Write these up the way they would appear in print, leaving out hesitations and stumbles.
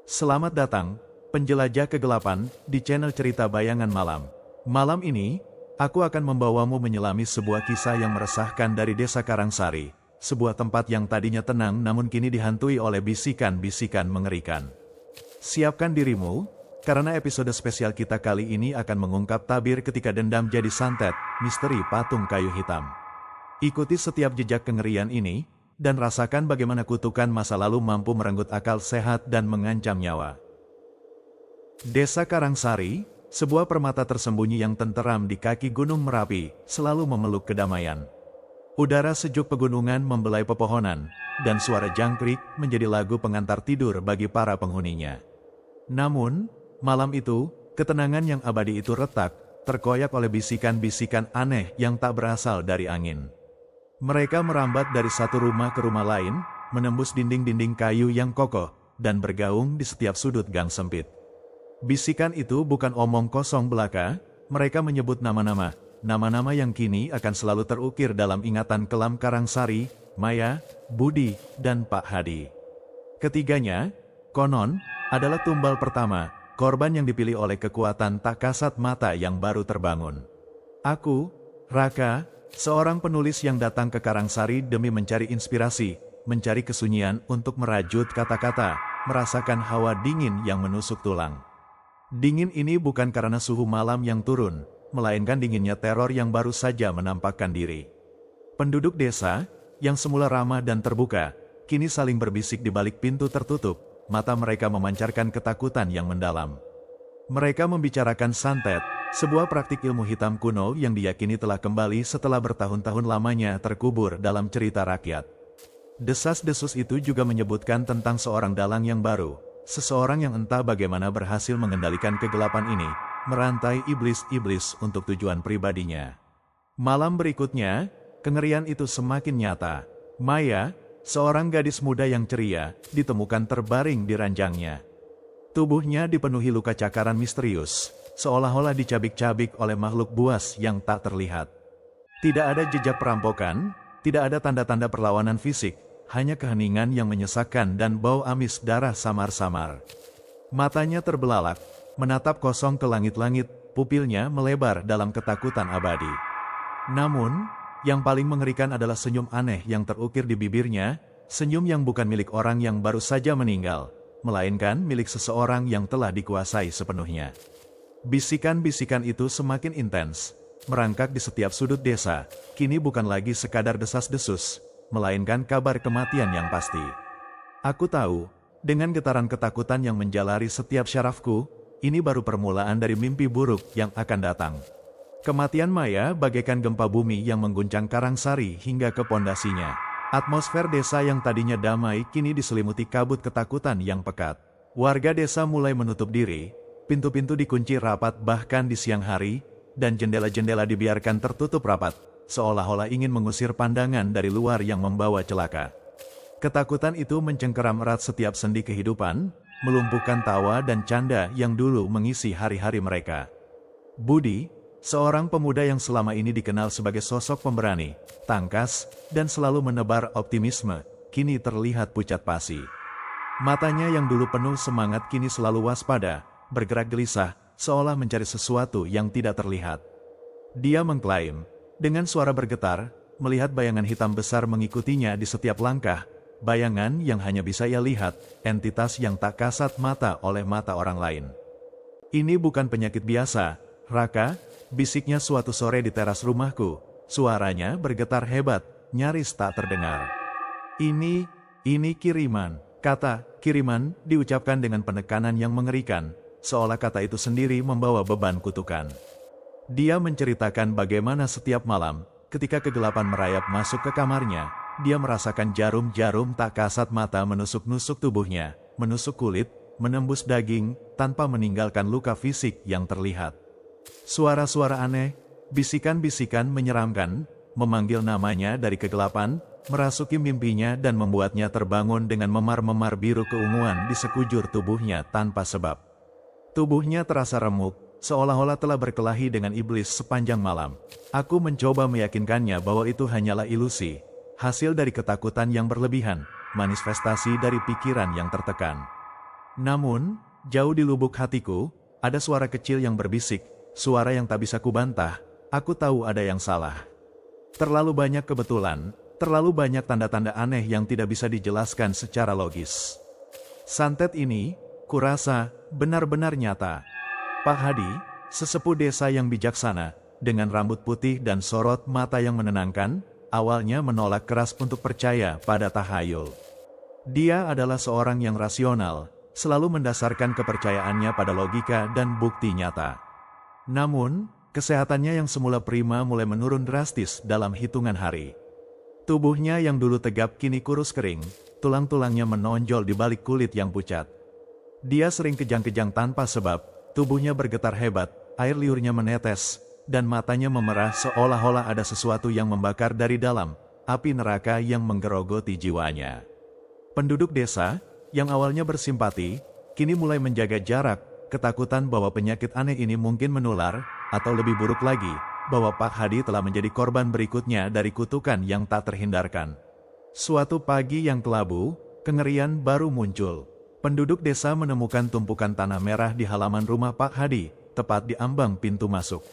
Selamat datang, penjelajah kegelapan, di channel cerita bayangan malam. Malam ini, aku akan membawamu menyelami sebuah kisah yang meresahkan dari desa Karangsari, sebuah tempat yang tadinya tenang namun kini dihantui oleh bisikan-bisikan mengerikan. Siapkan dirimu, karena episode spesial kita kali ini akan mengungkap tabir ketika dendam jadi santet, misteri patung kayu hitam. Ikuti setiap jejak kengerian ini, dan rasakan bagaimana kutukan masa lalu mampu merenggut akal sehat dan mengancam nyawa. Desa Karangsari, sebuah permata tersembunyi yang tenteram di kaki Gunung Merapi, selalu memeluk kedamaian. Udara sejuk pegunungan membelai pepohonan, dan suara jangkrik menjadi lagu pengantar tidur bagi para penghuninya. Namun, malam itu, ketenangan yang abadi itu retak, terkoyak oleh bisikan-bisikan aneh yang tak berasal dari angin. Mereka merambat dari satu rumah ke rumah lain, menembus dinding-dinding kayu yang kokoh, dan bergaung di setiap sudut gang sempit. Bisikan itu bukan omong kosong belaka, mereka menyebut nama-nama, nama-nama yang kini akan selalu terukir dalam ingatan kelam Karangsari, Maya, Budi, dan Pak Hadi. Ketiganya, konon, adalah tumbal pertama, korban yang dipilih oleh kekuatan tak kasat mata yang baru terbangun. Aku, Raka, seorang penulis yang datang ke Karangsari demi mencari inspirasi, mencari kesunyian untuk merajut kata-kata, merasakan hawa dingin yang menusuk tulang. Dingin ini bukan karena suhu malam yang turun, melainkan dinginnya teror yang baru saja menampakkan diri. Penduduk desa, yang semula ramah dan terbuka, kini saling berbisik di balik pintu tertutup, mata mereka memancarkan ketakutan yang mendalam. Mereka membicarakan santet, sebuah praktik ilmu hitam kuno yang diyakini telah kembali setelah bertahun-tahun lamanya terkubur dalam cerita rakyat. Desas-desus itu juga menyebutkan tentang seorang dalang yang baru, seseorang yang entah bagaimana berhasil mengendalikan kegelapan ini, merantai iblis-iblis untuk tujuan pribadinya. Malam berikutnya, kengerian itu semakin nyata. Maya, seorang gadis muda yang ceria, ditemukan terbaring di ranjangnya. Tubuhnya dipenuhi luka cakaran misterius, seolah-olah dicabik-cabik oleh makhluk buas yang tak terlihat. Tidak ada jejak perampokan, tidak ada tanda-tanda perlawanan fisik, hanya keheningan yang menyesakkan dan bau amis darah samar-samar. Matanya terbelalak, menatap kosong ke langit-langit, pupilnya melebar dalam ketakutan abadi. Namun, yang paling mengerikan adalah senyum aneh yang terukir di bibirnya, senyum yang bukan milik orang yang baru saja meninggal, melainkan milik seseorang yang telah dikuasai sepenuhnya. Bisikan-bisikan itu semakin intens, merangkak di setiap sudut desa, kini bukan lagi sekadar desas-desus, melainkan kabar kematian yang pasti. Aku tahu, dengan getaran ketakutan yang menjalari setiap syarafku, ini baru permulaan dari mimpi buruk yang akan datang. Kematian Maya bagaikan gempa bumi yang mengguncang Karangsari hingga ke pondasinya. Atmosfer desa yang tadinya damai kini diselimuti kabut ketakutan yang pekat. Warga desa mulai menutup diri, pintu-pintu dikunci rapat bahkan di siang hari, dan jendela-jendela dibiarkan tertutup rapat, seolah-olah ingin mengusir pandangan dari luar yang membawa celaka. Ketakutan itu mencengkeram erat setiap sendi kehidupan, melumpuhkan tawa dan canda yang dulu mengisi hari-hari mereka. Budi, seorang pemuda yang selama ini dikenal sebagai sosok pemberani, tangkas, dan selalu menebar optimisme, kini terlihat pucat pasi. Matanya yang dulu penuh semangat kini selalu waspada, bergerak gelisah, seolah mencari sesuatu yang tidak terlihat. Dia mengklaim, dengan suara bergetar, melihat bayangan hitam besar mengikutinya di setiap langkah, bayangan yang hanya bisa ia lihat, entitas yang tak kasat mata oleh mata orang lain. Ini bukan penyakit biasa, Raka, bisiknya suatu sore di teras rumahku, suaranya bergetar hebat, nyaris tak terdengar. Ini kiriman, kata kiriman diucapkan dengan penekanan yang mengerikan, seolah kata itu sendiri membawa beban kutukan. Dia menceritakan bagaimana setiap malam, ketika kegelapan merayap masuk ke kamarnya, dia merasakan jarum-jarum tak kasat mata menusuk-nusuk tubuhnya, menusuk kulit, menembus daging, tanpa meninggalkan luka fisik yang terlihat. Suara-suara aneh, bisikan-bisikan menyeramkan, memanggil namanya dari kegelapan, merasuki mimpinya dan membuatnya terbangun dengan memar-memar biru keunguan di sekujur tubuhnya tanpa sebab. Tubuhnya terasa remuk, seolah-olah telah berkelahi dengan iblis sepanjang malam. Aku mencoba meyakinkannya bahwa itu hanyalah ilusi, hasil dari ketakutan yang berlebihan, manifestasi dari pikiran yang tertekan. Namun, jauh di lubuk hatiku, ada suara kecil yang berbisik, suara yang tak bisa kubantah, aku tahu ada yang salah. Terlalu banyak kebetulan, terlalu banyak tanda-tanda aneh yang tidak bisa dijelaskan secara logis. Santet ini, kurasa, benar-benar nyata. Pak Hadi, sesepuh desa yang bijaksana, dengan rambut putih dan sorot mata yang menenangkan, awalnya menolak keras untuk percaya pada tahayul. Dia adalah seorang yang rasional, selalu mendasarkan kepercayaannya pada logika dan bukti nyata. Namun, kesehatannya yang semula prima mulai menurun drastis dalam hitungan hari. Tubuhnya yang dulu tegap kini kurus kering, tulang-tulangnya menonjol di balik kulit yang pucat. Dia sering kejang-kejang tanpa sebab, tubuhnya bergetar hebat, air liurnya menetes, dan matanya memerah seolah-olah ada sesuatu yang membakar dari dalam, api neraka yang menggerogoti jiwanya. Penduduk desa, yang awalnya bersimpati, kini mulai menjaga jarak, ketakutan bahwa penyakit aneh ini mungkin menular, atau lebih buruk lagi, bahwa Pak Hadi telah menjadi korban berikutnya dari kutukan yang tak terhindarkan. Suatu pagi yang kelabu, kengerian baru muncul. Penduduk desa menemukan tumpukan tanah merah di halaman rumah Pak Hadi, tepat di ambang pintu masuk.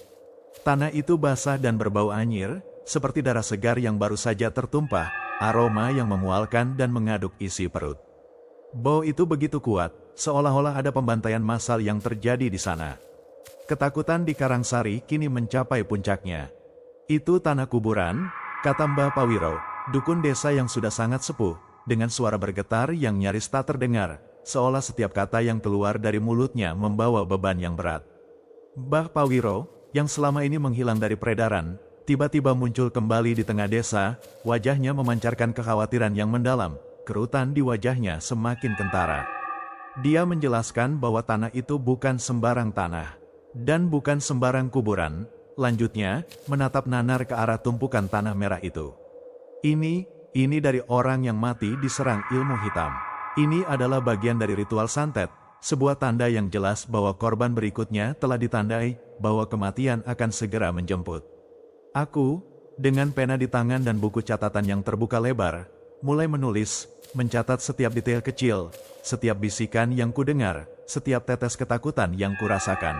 Tanah itu basah dan berbau anyir, seperti darah segar yang baru saja tertumpah, aroma yang memualkan dan mengaduk isi perut. Bau itu begitu kuat, seolah-olah ada pembantaian massal yang terjadi di sana. Ketakutan di Karangsari kini mencapai puncaknya. Itu tanah kuburan, kata Mbah Pawiro, dukun desa yang sudah sangat sepuh, dengan suara bergetar yang nyaris tak terdengar, seolah setiap kata yang keluar dari mulutnya membawa beban yang berat. Mbah Pawiro, yang selama ini menghilang dari peredaran, tiba-tiba muncul kembali di tengah desa, wajahnya memancarkan kekhawatiran yang mendalam, kerutan di wajahnya semakin kentara. Dia menjelaskan bahwa tanah itu bukan sembarang tanah, dan bukan sembarang kuburan. Lanjutnya, menatap nanar ke arah tumpukan tanah merah itu. Ini dari orang yang mati diserang ilmu hitam. Ini adalah bagian dari ritual santet, sebuah tanda yang jelas bahwa korban berikutnya telah ditandai, bahwa kematian akan segera menjemput. Aku, dengan pena di tangan dan buku catatan yang terbuka lebar, mulai menulis, mencatat setiap detail kecil, setiap bisikan yang kudengar, setiap tetes ketakutan yang kurasakan.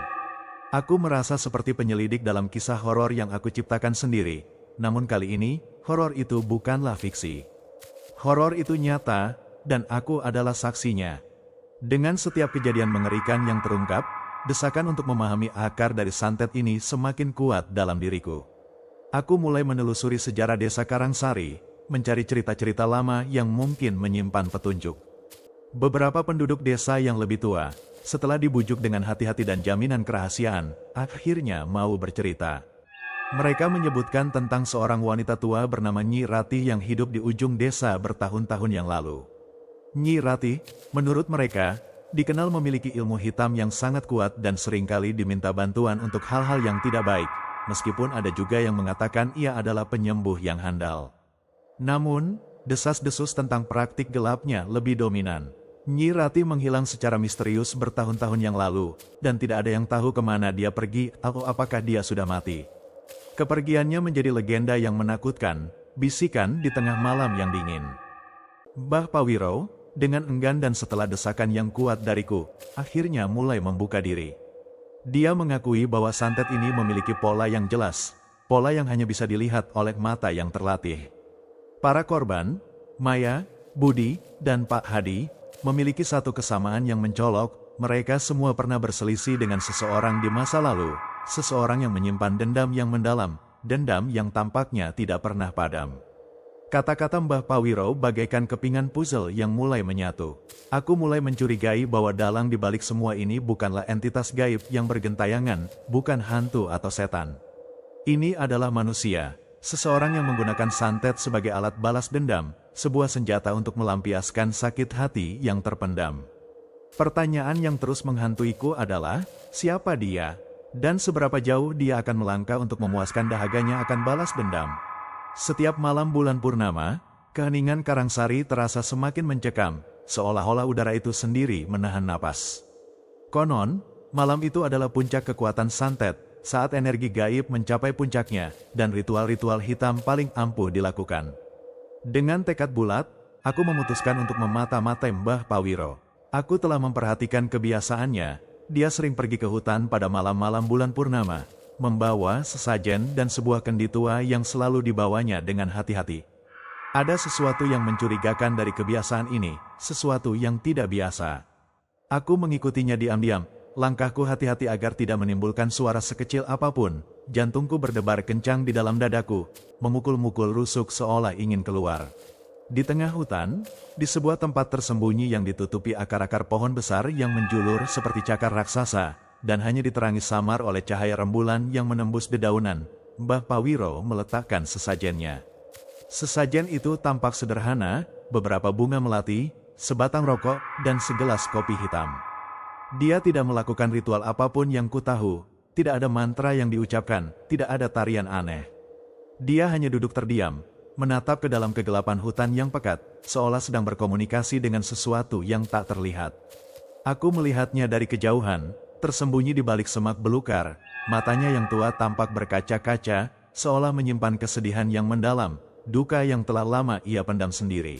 Aku merasa seperti penyelidik dalam kisah horor yang aku ciptakan sendiri, namun kali ini, horor itu bukanlah fiksi. Horor itu nyata, dan aku adalah saksinya. Dengan setiap kejadian mengerikan yang terungkap, desakan untuk memahami akar dari santet ini semakin kuat dalam diriku. Aku mulai menelusuri sejarah desa Karangsari, mencari cerita-cerita lama yang mungkin menyimpan petunjuk. Beberapa penduduk desa yang lebih tua, setelah dibujuk dengan hati-hati dan jaminan kerahasiaan, akhirnya mau bercerita. Mereka menyebutkan tentang seorang wanita tua bernama Nyi Ratih yang hidup di ujung desa bertahun-tahun yang lalu. Nyi Ratih, menurut mereka, dikenal memiliki ilmu hitam yang sangat kuat dan seringkali diminta bantuan untuk hal-hal yang tidak baik, meskipun ada juga yang mengatakan ia adalah penyembuh yang handal. Namun, desas-desus tentang praktik gelapnya lebih dominan. Nyi Ratih menghilang secara misterius bertahun-tahun yang lalu, dan tidak ada yang tahu kemana dia pergi atau apakah dia sudah mati. Kepergiannya menjadi legenda yang menakutkan, bisikan di tengah malam yang dingin. Mbah Pawiro, dengan enggan dan setelah desakan yang kuat dariku, akhirnya mulai membuka diri. Dia mengakui bahwa santet ini memiliki pola yang jelas, pola yang hanya bisa dilihat oleh mata yang terlatih. Para korban, Maya, Budi, dan Pak Hadi, memiliki satu kesamaan yang mencolok, mereka semua pernah berselisih dengan seseorang di masa lalu, seseorang yang menyimpan dendam yang mendalam, dendam yang tampaknya tidak pernah padam. Kata-kata Mbah Pawiro bagaikan kepingan puzzle yang mulai menyatu. Aku mulai mencurigai bahwa dalang di balik semua ini bukanlah entitas gaib yang bergentayangan, bukan hantu atau setan. Ini adalah manusia. Seseorang yang menggunakan santet sebagai alat balas dendam, sebuah senjata untuk melampiaskan sakit hati yang terpendam. Pertanyaan yang terus menghantuiku adalah, siapa dia? Dan seberapa jauh dia akan melangkah untuk memuaskan dahaganya akan balas dendam? Setiap malam bulan purnama, keheningan Karangsari terasa semakin mencekam, seolah-olah udara itu sendiri menahan napas. Konon, malam itu adalah puncak kekuatan santet, saat energi gaib mencapai puncaknya, dan ritual-ritual hitam paling ampuh dilakukan. Dengan tekad bulat, aku memutuskan untuk memata-matai Mbah Pawiro. Aku telah memperhatikan kebiasaannya, dia sering pergi ke hutan pada malam-malam bulan purnama, membawa sesajen dan sebuah kendi tua yang selalu dibawanya dengan hati-hati. Ada sesuatu yang mencurigakan dari kebiasaan ini, sesuatu yang tidak biasa. Aku mengikutinya diam-diam, langkahku hati-hati agar tidak menimbulkan suara sekecil apapun, jantungku berdebar kencang di dalam dadaku, memukul-mukul rusuk seolah ingin keluar. Di tengah hutan, di sebuah tempat tersembunyi yang ditutupi akar-akar pohon besar yang menjulur seperti cakar raksasa, dan hanya diterangi samar oleh cahaya rembulan yang menembus dedaunan, Mbah Pawiro meletakkan sesajennya. Sesajen itu tampak sederhana, beberapa bunga melati, sebatang rokok, dan segelas kopi hitam. Dia tidak melakukan ritual apapun yang kutahu, tidak ada mantra yang diucapkan, tidak ada tarian aneh. Dia hanya duduk terdiam, menatap ke dalam kegelapan hutan yang pekat, seolah sedang berkomunikasi dengan sesuatu yang tak terlihat. Aku melihatnya dari kejauhan, tersembunyi di balik semak belukar, matanya yang tua tampak berkaca-kaca, seolah menyimpan kesedihan yang mendalam, duka yang telah lama ia pendam sendiri.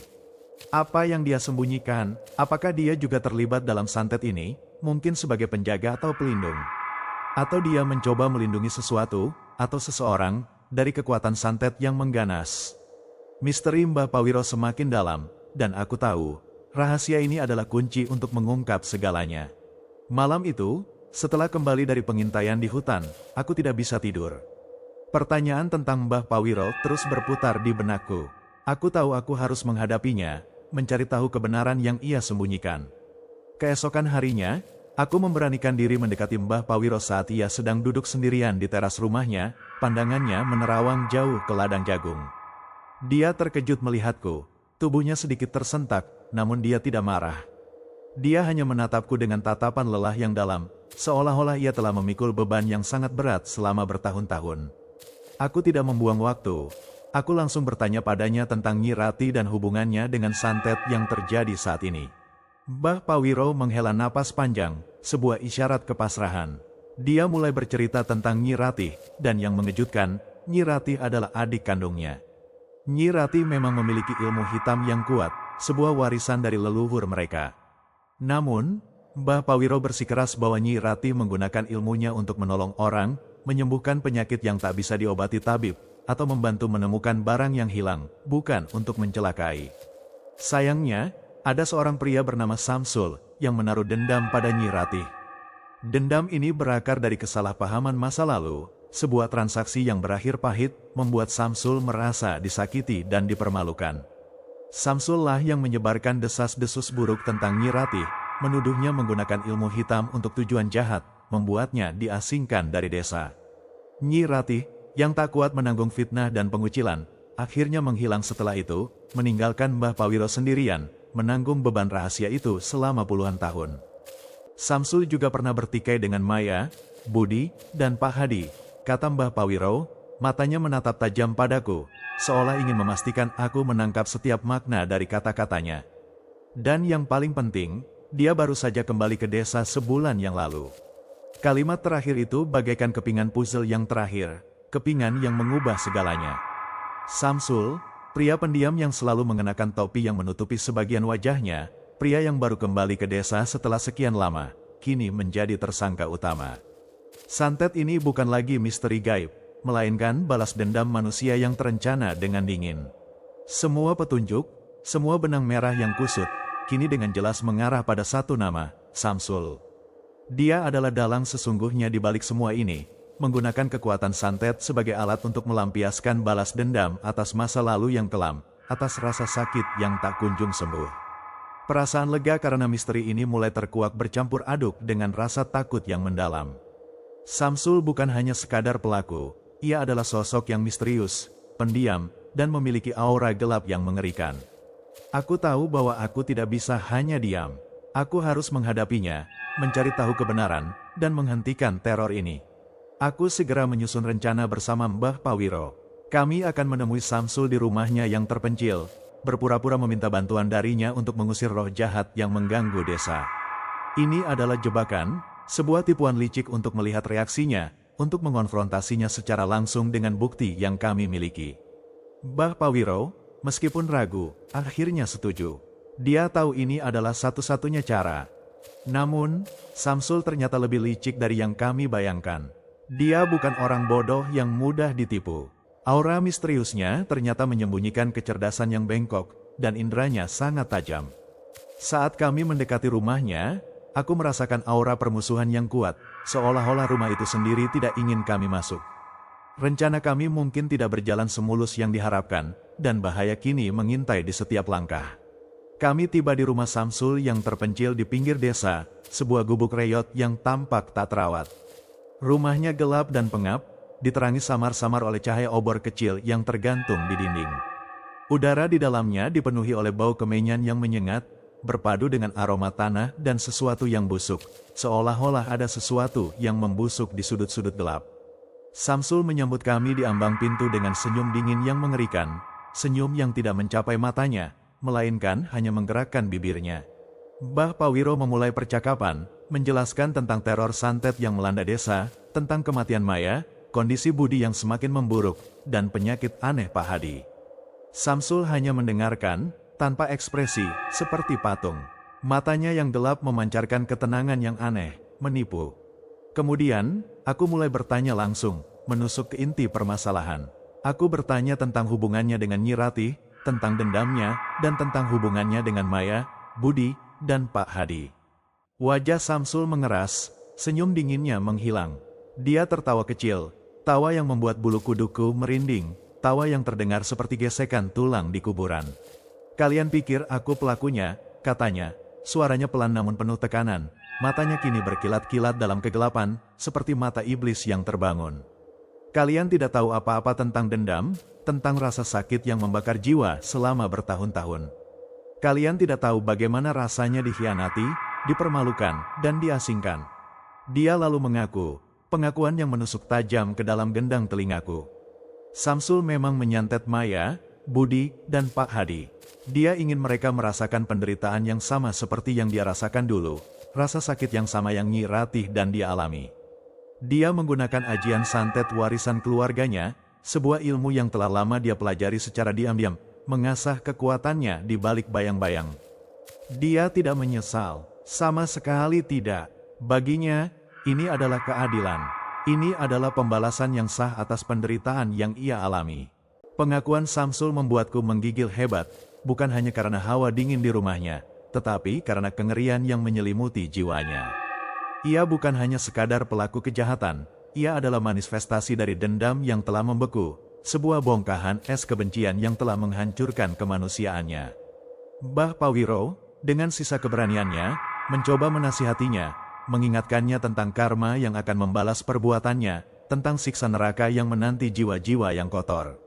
Apa yang dia sembunyikan? Apakah dia juga terlibat dalam santet ini, mungkin sebagai penjaga atau pelindung? Atau dia mencoba melindungi sesuatu, atau seseorang, dari kekuatan santet yang mengganas? Misteri Mbah Pawiro semakin dalam, dan aku tahu, rahasia ini adalah kunci untuk mengungkap segalanya. Malam itu, setelah kembali dari pengintaian di hutan, aku tidak bisa tidur. Pertanyaan tentang Mbah Pawiro terus berputar di benakku. Aku tahu aku harus menghadapinya, mencari tahu kebenaran yang ia sembunyikan. Keesokan harinya, aku memberanikan diri mendekati Mbah Pawiro saat ia sedang duduk sendirian di teras rumahnya, pandangannya menerawang jauh ke ladang jagung. Dia terkejut melihatku, tubuhnya sedikit tersentak, namun dia tidak marah. Dia hanya menatapku dengan tatapan lelah yang dalam, seolah-olah ia telah memikul beban yang sangat berat selama bertahun-tahun. Aku tidak membuang waktu, aku langsung bertanya padanya tentang Nyi Rati dan hubungannya dengan santet yang terjadi saat ini. Mbah Pawiro menghela napas panjang, sebuah isyarat kepasrahan. Dia mulai bercerita tentang Nyi Rati, dan yang mengejutkan, Nyi Rati adalah adik kandungnya. Nyi Rati memang memiliki ilmu hitam yang kuat, sebuah warisan dari leluhur mereka. Namun, Mbah Pawiro bersikeras bahwa Nyi Rati menggunakan ilmunya untuk menolong orang, menyembuhkan penyakit yang tak bisa diobati tabib, atau membantu menemukan barang yang hilang, bukan untuk mencelakai. Sayangnya, ada seorang pria bernama Samsul, yang menaruh dendam pada Nyi Rati. Dendam ini berakar dari kesalahpahaman masa lalu. Sebuah transaksi yang berakhir pahit, membuat Samsul merasa disakiti dan dipermalukan. Samsul lah yang menyebarkan desas-desus buruk tentang Nyi Rati, menuduhnya menggunakan ilmu hitam untuk tujuan jahat, membuatnya diasingkan dari desa. Nyi Rati, yang tak kuat menanggung fitnah dan pengucilan, akhirnya menghilang setelah itu, meninggalkan Mbah Pawiro sendirian, menanggung beban rahasia itu selama puluhan tahun. Samsul juga pernah bertikai dengan Maya, Budi, dan Pak Hadi. Kata Mbah Pawiro, matanya menatap tajam padaku, seolah ingin memastikan aku menangkap setiap makna dari kata-katanya. Dan yang paling penting, dia baru saja kembali ke desa sebulan yang lalu. Kalimat terakhir itu bagaikan kepingan puzzle yang terakhir, kepingan yang mengubah segalanya. Samsul, pria pendiam yang selalu mengenakan topi yang menutupi sebagian wajahnya, pria yang baru kembali ke desa setelah sekian lama, kini menjadi tersangka utama. Santet ini bukan lagi misteri gaib, melainkan balas dendam manusia yang terencana dengan dingin. Semua petunjuk, semua benang merah yang kusut, kini dengan jelas mengarah pada satu nama, Samsul. Dia adalah dalang sesungguhnya di balik semua ini, menggunakan kekuatan santet sebagai alat untuk melampiaskan balas dendam atas masa lalu yang kelam, atas rasa sakit yang tak kunjung sembuh. Perasaan lega karena misteri ini mulai terkuak bercampur aduk dengan rasa takut yang mendalam. Samsul bukan hanya sekadar pelaku, ia adalah sosok yang misterius, pendiam, dan memiliki aura gelap yang mengerikan. Aku tahu bahwa aku tidak bisa hanya diam. Aku harus menghadapinya, mencari tahu kebenaran, dan menghentikan teror ini. Aku segera menyusun rencana bersama Mbah Pawiro. Kami akan menemui Samsul di rumahnya yang terpencil, berpura-pura meminta bantuan darinya untuk mengusir roh jahat yang mengganggu desa. Ini adalah jebakan, sebuah tipuan licik untuk melihat reaksinya, untuk mengonfrontasinya secara langsung dengan bukti yang kami miliki. Mbah Pawiro, meskipun ragu, akhirnya setuju. Dia tahu ini adalah satu-satunya cara. Namun, Samsul ternyata lebih licik dari yang kami bayangkan. Dia bukan orang bodoh yang mudah ditipu. Aura misteriusnya ternyata menyembunyikan kecerdasan yang bengkok, dan inderanya sangat tajam. Saat kami mendekati rumahnya, aku merasakan aura permusuhan yang kuat, seolah-olah rumah itu sendiri tidak ingin kami masuk. Rencana kami mungkin tidak berjalan semulus yang diharapkan, dan bahaya kini mengintai di setiap langkah. Kami tiba di rumah Samsul yang terpencil di pinggir desa, sebuah gubuk reyot yang tampak tak terawat. Rumahnya gelap dan pengap, diterangi samar-samar oleh cahaya obor kecil yang tergantung di dinding. Udara di dalamnya dipenuhi oleh bau kemenyan yang menyengat, berpadu dengan aroma tanah dan sesuatu yang busuk, seolah-olah ada sesuatu yang membusuk di sudut-sudut gelap. Samsul menyambut kami di ambang pintu dengan senyum dingin yang mengerikan, senyum yang tidak mencapai matanya, melainkan hanya menggerakkan bibirnya. Mbah Pawiro memulai percakapan, menjelaskan tentang teror santet yang melanda desa, tentang kematian Maya, kondisi Budi yang semakin memburuk, dan penyakit aneh Pak Hadi. Samsul hanya mendengarkan, tanpa ekspresi, seperti patung. Matanya yang gelap memancarkan ketenangan yang aneh, menipu. Kemudian, aku mulai bertanya langsung, menusuk ke inti permasalahan. Aku bertanya tentang hubungannya dengan Nyi Ratih, tentang dendamnya, dan tentang hubungannya dengan Maya, Budi, dan Pak Hadi. Wajah Samsul mengeras, senyum dinginnya menghilang. Dia tertawa kecil, tawa yang membuat bulu kuduku merinding, tawa yang terdengar seperti gesekan tulang di kuburan. Kalian pikir aku pelakunya, katanya, suaranya pelan namun penuh tekanan, matanya kini berkilat-kilat dalam kegelapan, seperti mata iblis yang terbangun. Kalian tidak tahu apa-apa tentang dendam, tentang rasa sakit yang membakar jiwa selama bertahun-tahun. Kalian tidak tahu bagaimana rasanya dikhianati, dipermalukan, dan diasingkan. Dia lalu mengaku, pengakuan yang menusuk tajam ke dalam gendang telingaku. Samsul memang menyantet Maya, Budi, dan Pak Hadi. Dia ingin mereka merasakan penderitaan yang sama seperti yang dia rasakan dulu, rasa sakit yang sama yang Nyi Ratih dan dia alami. Dia menggunakan ajian santet warisan keluarganya, sebuah ilmu yang telah lama dia pelajari secara diam-diam, mengasah kekuatannya di balik bayang-bayang. Dia tidak menyesal, sama sekali tidak. Baginya, ini adalah keadilan. Ini adalah pembalasan yang sah atas penderitaan yang ia alami. Pengakuan Samsul membuatku menggigil hebat, bukan hanya karena hawa dingin di rumahnya, tetapi karena kengerian yang menyelimuti jiwanya. Ia bukan hanya sekadar pelaku kejahatan, ia adalah manifestasi dari dendam yang telah membeku, sebuah bongkahan es kebencian yang telah menghancurkan kemanusiaannya. Mbah Pawiro, dengan sisa keberaniannya, mencoba menasihatinya, mengingatkannya tentang karma yang akan membalas perbuatannya, tentang siksa neraka yang menanti jiwa-jiwa yang kotor.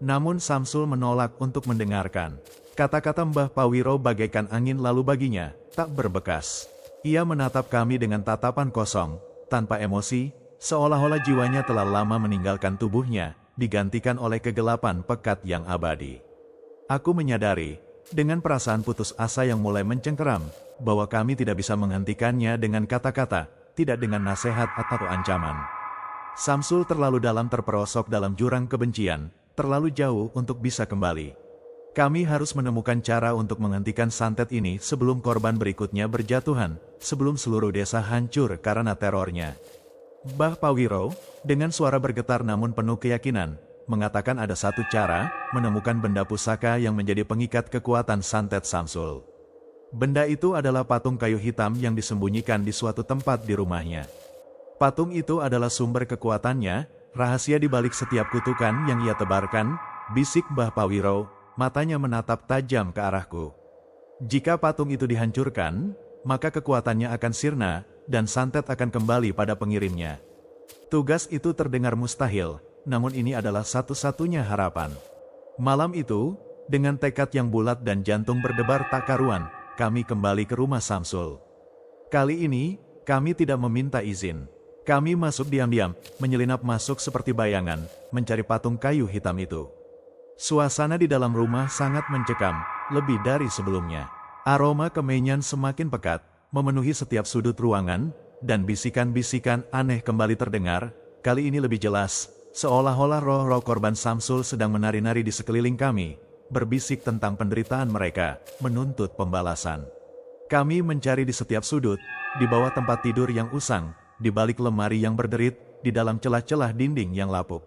Namun Samsul menolak untuk mendengarkan. Kata-kata Mbah Pawiro bagaikan angin lalu baginya, tak berbekas. Ia menatap kami dengan tatapan kosong, tanpa emosi, seolah-olah jiwanya telah lama meninggalkan tubuhnya, digantikan oleh kegelapan pekat yang abadi. Aku menyadari, dengan perasaan putus asa yang mulai mencengkeram, bahwa kami tidak bisa menghentikannya dengan kata-kata, tidak dengan nasihat atau ancaman. Samsul terlalu dalam terperosok dalam jurang kebencian, terlalu jauh untuk bisa kembali. Kami harus menemukan cara untuk menghentikan santet ini sebelum korban berikutnya berjatuhan, sebelum seluruh desa hancur karena terornya. Mbah Pawiro, dengan suara bergetar namun penuh keyakinan, mengatakan ada satu cara, menemukan benda pusaka yang menjadi pengikat kekuatan santet Samsul. Benda itu adalah patung kayu hitam yang disembunyikan di suatu tempat di rumahnya. Patung itu adalah sumber kekuatannya, rahasia di balik setiap kutukan yang ia tebarkan, bisik Mbah Pawiro, matanya menatap tajam ke arahku. Jika patung itu dihancurkan, maka kekuatannya akan sirna, dan santet akan kembali pada pengirimnya. Tugas itu terdengar mustahil, namun ini adalah satu-satunya harapan. Malam itu, dengan tekad yang bulat dan jantung berdebar tak karuan, kami kembali ke rumah Samsul. Kali ini, kami tidak meminta izin. Kami masuk diam-diam, menyelinap masuk seperti bayangan, mencari patung kayu hitam itu. Suasana di dalam rumah sangat mencekam, lebih dari sebelumnya. Aroma kemenyan semakin pekat, memenuhi setiap sudut ruangan, dan bisikan-bisikan aneh kembali terdengar, kali ini lebih jelas, seolah-olah roh-roh korban Samsul sedang menari-nari di sekeliling kami, berbisik tentang penderitaan mereka, menuntut pembalasan. Kami mencari di setiap sudut, di bawah tempat tidur yang usang, di balik lemari yang berderit, di dalam celah-celah dinding yang lapuk.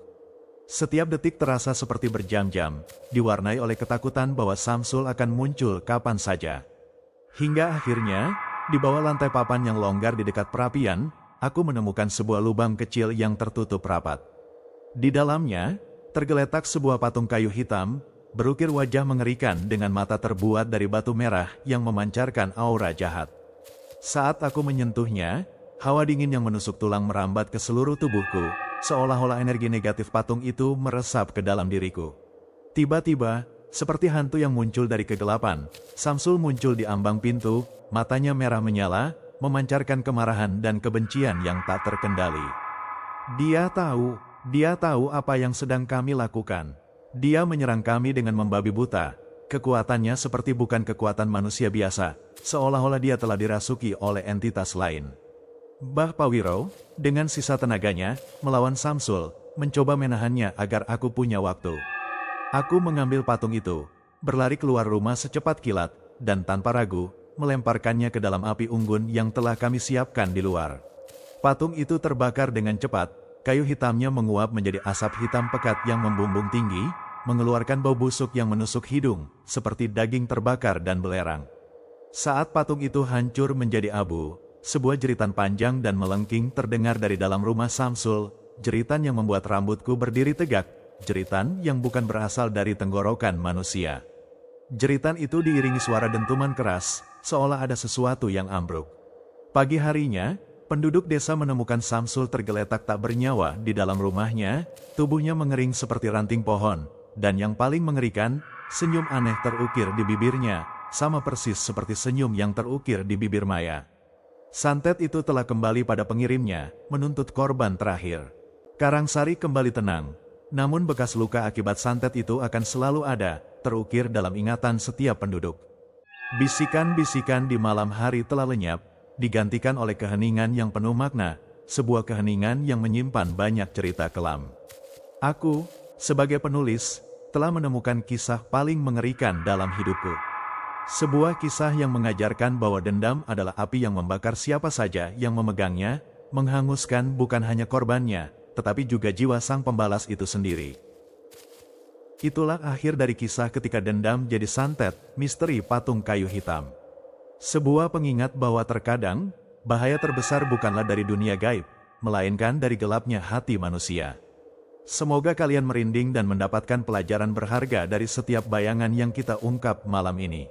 Setiap detik terasa seperti berjam-jam, diwarnai oleh ketakutan bahwa Samsul akan muncul kapan saja. Hingga akhirnya, di bawah lantai papan yang longgar di dekat perapian, aku menemukan sebuah lubang kecil yang tertutup rapat. Di dalamnya, tergeletak sebuah patung kayu hitam, berukir wajah mengerikan dengan mata terbuat dari batu merah yang memancarkan aura jahat. Saat aku menyentuhnya, hawa dingin yang menusuk tulang merambat ke seluruh tubuhku, seolah-olah energi negatif patung itu meresap ke dalam diriku. Tiba-tiba, seperti hantu yang muncul dari kegelapan, Samsul muncul di ambang pintu, matanya merah menyala, memancarkan kemarahan dan kebencian yang tak terkendali. Dia tahu apa yang sedang kami lakukan. Dia menyerang kami dengan membabi buta. Kekuatannya seperti bukan kekuatan manusia biasa, seolah-olah dia telah dirasuki oleh entitas lain. Bah Pawiro, dengan sisa tenaganya, melawan Samsul, mencoba menahannya agar aku punya waktu. Aku mengambil patung itu, berlari keluar rumah secepat kilat, dan tanpa ragu, melemparkannya ke dalam api unggun yang telah kami siapkan di luar. Patung itu terbakar dengan cepat. Kayu hitamnya menguap menjadi asap hitam pekat yang membumbung tinggi, mengeluarkan bau busuk yang menusuk hidung, seperti daging terbakar dan belerang. Saat patung itu hancur menjadi abu, sebuah jeritan panjang dan melengking terdengar dari dalam rumah Samsul, jeritan yang membuat rambutku berdiri tegak, jeritan yang bukan berasal dari tenggorokan manusia. Jeritan itu diiringi suara dentuman keras, seolah ada sesuatu yang ambruk. Pagi harinya, penduduk desa menemukan Samsul tergeletak tak bernyawa di dalam rumahnya, tubuhnya mengering seperti ranting pohon, dan yang paling mengerikan, senyum aneh terukir di bibirnya, sama persis seperti senyum yang terukir di bibir Maya. Santet itu telah kembali pada pengirimnya, menuntut korban terakhir. Karangsari kembali tenang, namun bekas luka akibat santet itu akan selalu ada, terukir dalam ingatan setiap penduduk. Bisikan-bisikan di malam hari telah lenyap, digantikan oleh keheningan yang penuh makna, sebuah keheningan yang menyimpan banyak cerita kelam. Aku, sebagai penulis, telah menemukan kisah paling mengerikan dalam hidupku. Sebuah kisah yang mengajarkan bahwa dendam adalah api yang membakar siapa saja yang memegangnya, menghanguskan bukan hanya korbannya, tetapi juga jiwa sang pembalas itu sendiri. Itulah akhir dari kisah ketika dendam jadi santet, misteri patung kayu hitam. Sebuah pengingat bahwa terkadang, bahaya terbesar bukanlah dari dunia gaib, melainkan dari gelapnya hati manusia. Semoga kalian merinding dan mendapatkan pelajaran berharga dari setiap bayangan yang kita ungkap malam ini.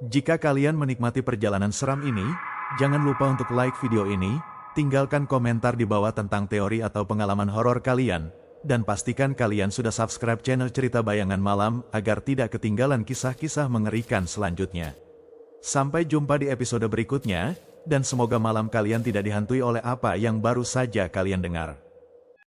Jika kalian menikmati perjalanan seram ini, jangan lupa untuk like video ini, tinggalkan komentar di bawah tentang teori atau pengalaman horor kalian, dan pastikan kalian sudah subscribe channel Cerita Bayangan Malam agar tidak ketinggalan kisah-kisah mengerikan selanjutnya. Sampai jumpa di episode berikutnya, dan semoga malam kalian tidak dihantui oleh apa yang baru saja kalian dengar.